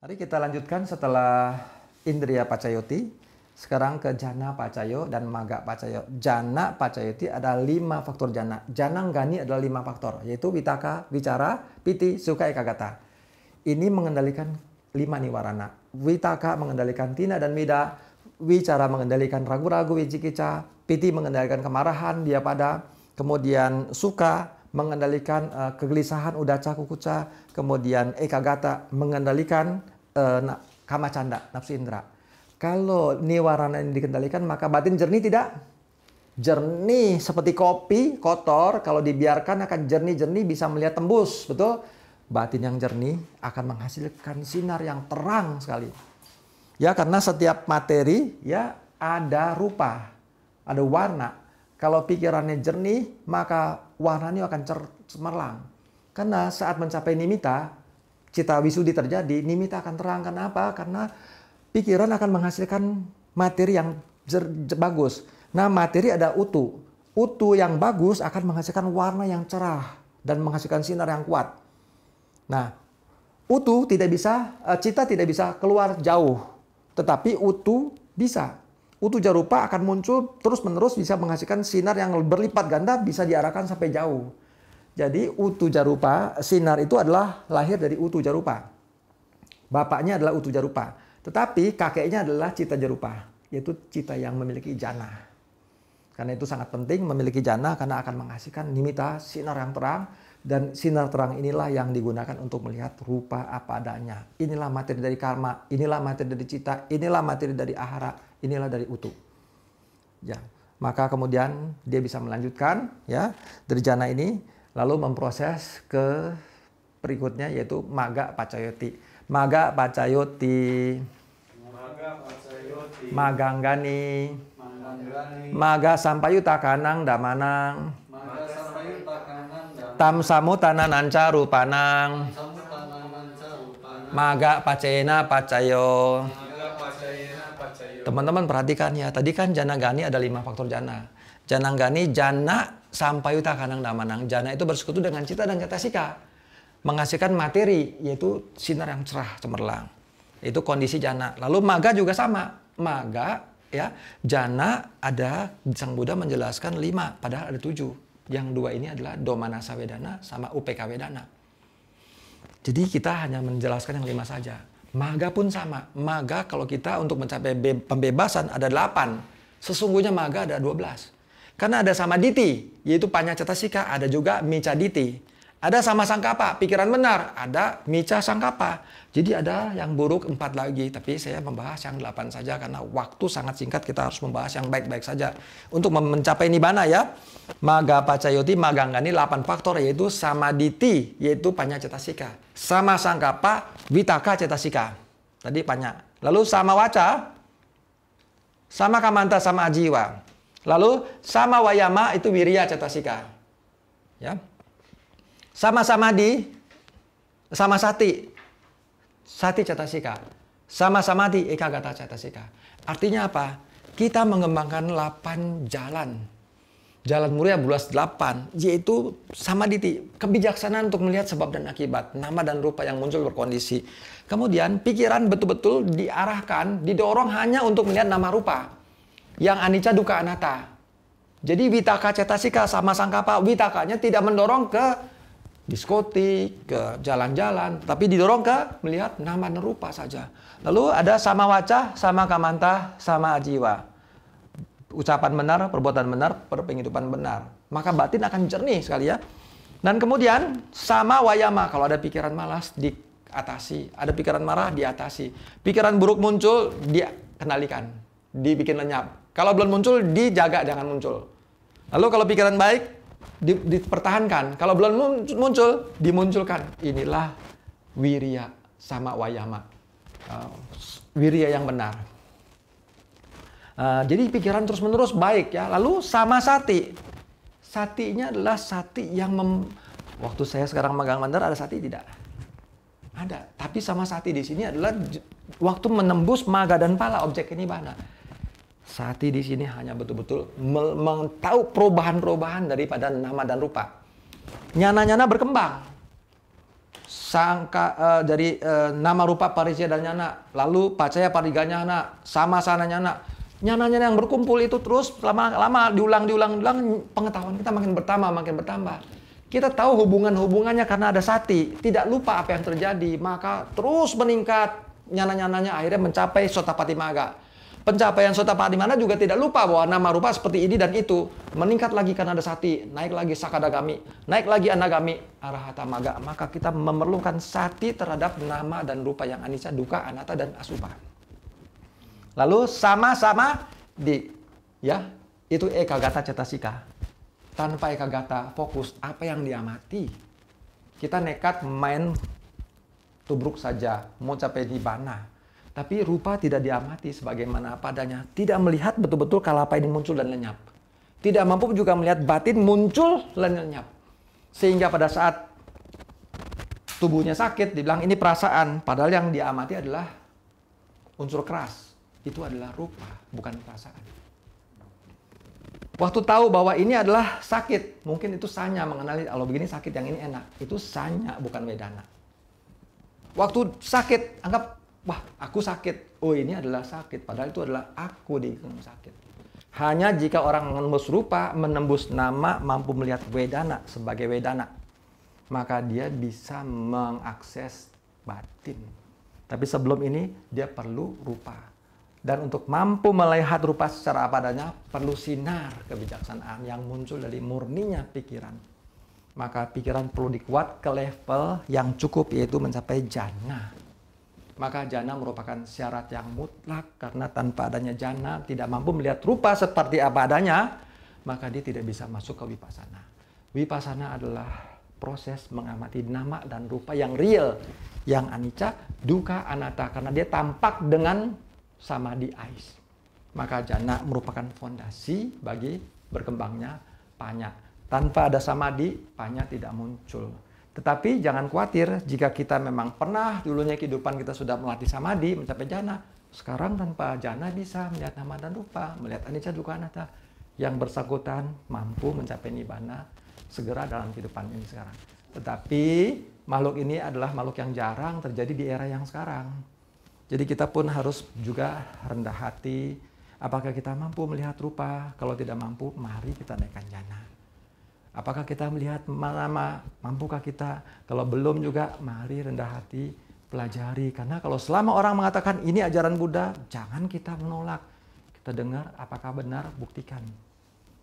Mari kita lanjutkan setelah Indriya Pacayoti. Sekarang ke Jana Pacayo dan Maga Pacayo. Jana Pacayoti ada 5 faktor jana. Jananggani adalah 5 faktor, yaitu Vitaka, Vicara, Piti, Sukha, Ekagata. Ini mengendalikan 5 niwarana. Vitaka mengendalikan tina dan mida. Vicara mengendalikan ragu-ragu, wicikica. Piti mengendalikan kemarahan, dia pada. Kemudian Sukha mengendalikan kegelisahan, udaca, kukuca. Kemudian Ekagata mengendalikan kamacanda, nafsu indera. Kalau niwarana ini dikendalikan, maka batin jernih tidak? Jernih seperti kopi, kotor. Kalau dibiarkan akan jernih-jernih, bisa melihat tembus. Betul? Batin yang jernih akan menghasilkan sinar yang terang sekali. Ya, karena setiap materi ya ada rupa, ada warna. Kalau pikirannya jernih, maka warnanya akan cemerlang. Karena saat mencapai nimita, cita wisudi terjadi, nimita akan terang. Kenapa? Karena pikiran akan menghasilkan materi yang bagus. Nah, materi ada utu. Utu yang bagus akan menghasilkan warna yang cerah dan menghasilkan sinar yang kuat. Nah, utu tidak bisa, cita tidak bisa keluar jauh. Tetapi utu bisa. Utu jarupa akan muncul terus-menerus, bisa menghasilkan sinar yang berlipat ganda, bisa diarahkan sampai jauh. Jadi utu jarupa, sinar itu adalah lahir dari utu jarupa. Bapaknya adalah utu jarupa. Tetapi kakeknya adalah cita jarupa, yaitu cita yang memiliki jana. Karena itu sangat penting memiliki jana, karena akan menghasilkan nimita, sinar yang terang. Dan sinar terang inilah yang digunakan untuk melihat rupa apa adanya. Inilah materi dari karma, inilah materi dari cita, inilah materi dari ahara, inilah dari utu. Ya, maka kemudian dia bisa melanjutkan ya dari jana ini, lalu memproses ke berikutnya yaitu Maga Pacayoti. Maga Pacayoti, Maganggani, Maga Sampayuta Kanang Damanang, Tam Samutana Nanca Rupanang, Maga Pacayena Pacayo. Teman-teman perhatikan ya, tadi kan Jananggani ada 5 faktor jana. Jananggani, jana Sampayuta Kanang Damanang. Jana itu bersekutu dengan cita dan cetasika, menghasilkan materi, yaitu sinar yang cerah, cemerlang. Itu kondisi jana. Lalu maga juga sama. Maga, ya, jana ada, Sang Buddha menjelaskan 5, padahal ada 7. Yang 2 ini adalah Domanasa Wedana sama UPK Wedana. Jadi kita hanya menjelaskan yang 5 saja. Maga pun sama. Maga kalau kita untuk mencapai pembebasan ada 8. Sesungguhnya maga ada 12. Karena ada samaditi, yaitu panya cetasika, ada juga mica diti. Ada sama sangkapa, pikiran benar, ada mica sangkapa. Jadi ada yang buruk 4 lagi, tapi saya membahas yang 8 saja karena waktu sangat singkat, kita harus membahas yang baik-baik saja. Untuk mencapai nibbana ya, Maga Pacayoti, Maganggani 8 faktor, yaitu samaditi, yaitu panya cetasika. Sama sangkapa, vitaka cetasika. Tadi panya. Lalu sama waca, sama kamanta, sama ajiwa. Lalu sama wayama itu wirya cetasika. Ya. Sama samadhi, sama sati, sati cetasika. Sama samadhi, ekagata cetasika. Artinya apa? Kita mengembangkan 8 jalan. Jalan mulia berulas 8, yaitu samadhi, kebijaksanaan untuk melihat sebab dan akibat, nama dan rupa yang muncul berkondisi. Kemudian pikiran betul-betul diarahkan, didorong hanya untuk melihat nama rupa. Yang anicca dukkha anatta. Jadi vitaka cetasika sama sangkapa, vitakanya tidak mendorong ke diskotik, ke jalan-jalan, tapi didorong ke melihat nama dan rupa saja. Lalu ada sama waca, sama kamanta, sama ajiwa. Ucapan benar, perbuatan benar, penghidupan benar. Maka batin akan jernih sekali ya. Dan kemudian sama wayama, kalau ada pikiran malas diatasi, ada pikiran marah diatasi. Pikiran buruk muncul, dikendalikan, dibikin lenyap. Kalau belum muncul, dijaga jangan muncul. Lalu kalau pikiran baik, dipertahankan. Kalau belum muncul, dimunculkan. Inilah wirya sama wayama. Wirya yang benar. Jadi pikiran terus-menerus baik ya. Lalu sama sati. Satinya adalah sati yang waktu saya sekarang megang mandar, ada sati tidak? Ada. Tapi sama sati di sini adalah waktu menembus maga dan pala, objek nibbana. Sati di sini hanya betul-betul tahu perubahan-perubahan daripada nama dan rupa. Nyana-nyana berkembang. nama rupa Parisya dan Nyana, lalu Pacaya Pariga Nyana, sama sana Nyana. Nyana-nyana yang berkumpul itu terus lama-lama diulang, pengetahuan kita makin bertambah. Kita tahu hubungannya karena ada sati, tidak lupa apa yang terjadi, maka terus meningkat nyana-nyananya akhirnya mencapai Sotapati Maga. Pencapaian Sotapati Maga juga tidak lupa bahwa nama rupa seperti ini dan itu meningkat lagi karena ada sati, naik lagi Sakadagami, naik lagi Anagami, Arahata Maga. Maka kita memerlukan sati terhadap nama dan rupa yang anicca, dukkha, anatta dan asubha. Lalu sama-sama itu ekagata cetasika. Tanpa ekagata fokus apa yang diamati. Kita nekat main tubruk saja, mau capai nibbana. Tapi rupa tidak diamati sebagaimana apa adanya. Tidak melihat betul-betul kalapa ini muncul dan lenyap. Tidak mampu juga melihat batin muncul dan lenyap. Sehingga pada saat tubuhnya sakit, dibilang ini perasaan. Padahal yang diamati adalah unsur keras. Itu adalah rupa, bukan perasaan. Waktu tahu bahwa ini adalah sakit, mungkin itu sanya mengenali, kalau begini sakit, yang ini enak. Itu sanya, bukan vedana. Waktu sakit, anggap, wah aku sakit. Oh ini adalah sakit, padahal itu adalah aku di sakit. Hanya jika orang menembus rupa, menembus nama, mampu melihat vedana sebagai vedana, maka dia bisa mengakses batin. Tapi sebelum ini, dia perlu rupa. Dan untuk mampu melihat rupa secara apa adanya, perlu sinar kebijaksanaan yang muncul dari murninya pikiran. Maka pikiran perlu dikuat ke level yang cukup, yaitu mencapai jana. Maka jana merupakan syarat yang mutlak, karena tanpa adanya jana, tidak mampu melihat rupa seperti apa adanya, maka dia tidak bisa masuk ke vipassana. Vipassana adalah proses mengamati nama dan rupa yang real, yang anicca, dukkha, anatta, karena dia tampak dengan samadhi ais. Maka jana merupakan fondasi bagi berkembangnya panya. Tanpa ada samadhi, panya tidak muncul. Tetapi jangan khawatir jika kita memang pernah dulunya kehidupan kita sudah melatih samadhi, mencapai jana. Sekarang tanpa jana bisa melihat nama dan rupa, melihat anicca, dukkha, anatta. Yang bersangkutan mampu mencapai nibbana segera dalam kehidupan ini sekarang. Tetapi makhluk ini adalah makhluk yang jarang terjadi di era yang sekarang. Jadi kita pun harus juga rendah hati. Apakah kita mampu melihat rupa? Kalau tidak mampu, mari kita naikkan jana. Apakah kita melihat nama? Mampukah kita? Kalau belum juga, mari rendah hati, pelajari. Karena kalau selama orang mengatakan ini ajaran Buddha, jangan kita menolak. Kita dengar apakah benar, buktikan.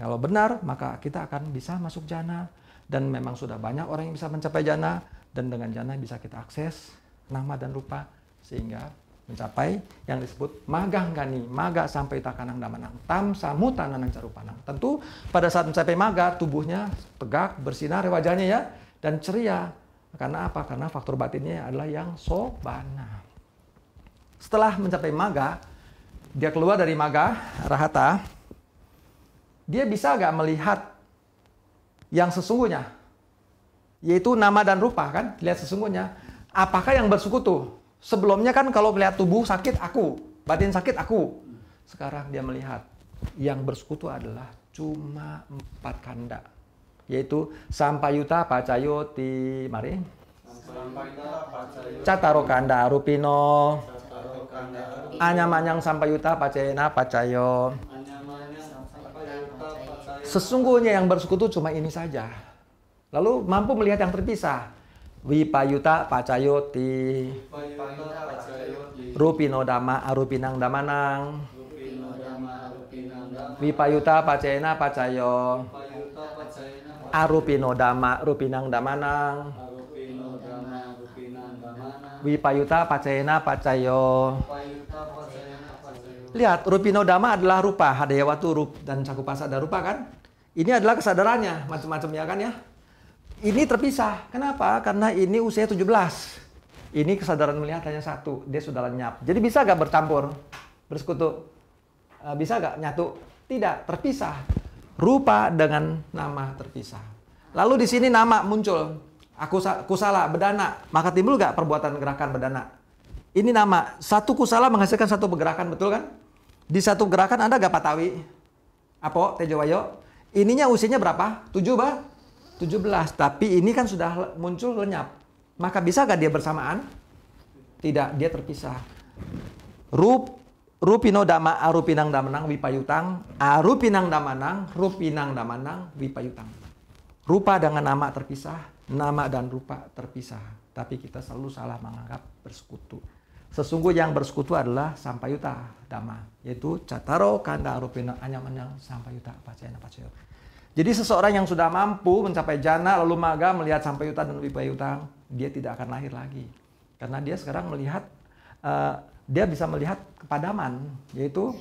Kalau benar, maka kita akan bisa masuk jana. Dan memang sudah banyak orang yang bisa mencapai jana. Dan dengan jana bisa kita akses nama dan rupa. Sehingga mencapai yang disebut maganggani, maga sampai takanang damanang, tam samuta nanang carupanang. Tentu pada saat mencapai maga, tubuhnya tegak, bersinar wajahnya ya, dan ceria. Karena apa? Karena faktor batinnya adalah yang sobana. Setelah mencapai maga, dia keluar dari maga, rahata, dia bisa gak melihat yang sesungguhnya? Yaitu nama dan rupa kan, lihat sesungguhnya. Apakah yang bersekutu? Sebelumnya kan kalau melihat tubuh sakit aku, batin sakit aku. Sekarang dia melihat yang bersekutu adalah cuma 4 kanda. Yaitu Sampayuta Pacayoti, mari. Cataro kanda Rupino. Anyamanyang Sampayuta Pacayena Pacayo. Sesungguhnya yang bersekutu cuma ini saja. Lalu mampu melihat yang terpisah. Vipayuta Pacayoti, Rupino Dhamma Arupinang Damanang, Vipayuta Pacayena Pacayo, Arupino Dhamma Rupinang Damanang, Vipayuta Pacayena Pacayo. Lihat, Rupino Dhamma adalah rupa, Hadayawatu rup dan Cakupasa ada rupa kan? Ini adalah kesadarannya, macam-macamnya kan ya? Ini terpisah. Kenapa? Karena ini usia 17. Ini kesadaran melihat hanya 1. Dia sudah lenyap. Jadi bisa gak bercampur? Bersekutu? Bisa gak nyatu? Tidak. Terpisah. Rupa dengan nama terpisah. Lalu di sini nama muncul. Kusala, bedana. Maka timbul gak perbuatan gerakan bedana? Ini nama. Satu kusala menghasilkan satu pergerakan. Betul kan? Di satu gerakan ada gak patawi? Apo, tejowayo? Ininya usianya berapa? 17, tapi ini kan sudah muncul lenyap. Maka bisa gak dia bersamaan? Tidak, dia terpisah. Rupino dama arupinang damanang wipayutang, arupinang damanang rupinang damanang wipayutang. Rupa dengan nama terpisah, nama dan rupa terpisah. Tapi kita selalu salah menganggap bersekutu. Sesungguhnya yang bersekutu adalah sampayuta dama, yaitu cataro kanda arupinang anyam-anyam sampayuta pacayana pacayo. Jadi seseorang yang sudah mampu mencapai jana lalu maga melihat sampayuta dan wipayutang, dia tidak akan lahir lagi. Karena dia sekarang melihat, dia bisa melihat kepadaman, yaitu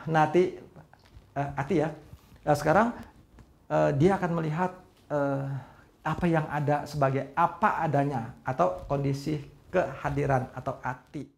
ati ya. Sekarang dia akan melihat apa yang ada sebagai apa adanya atau kondisi kehadiran atau ati.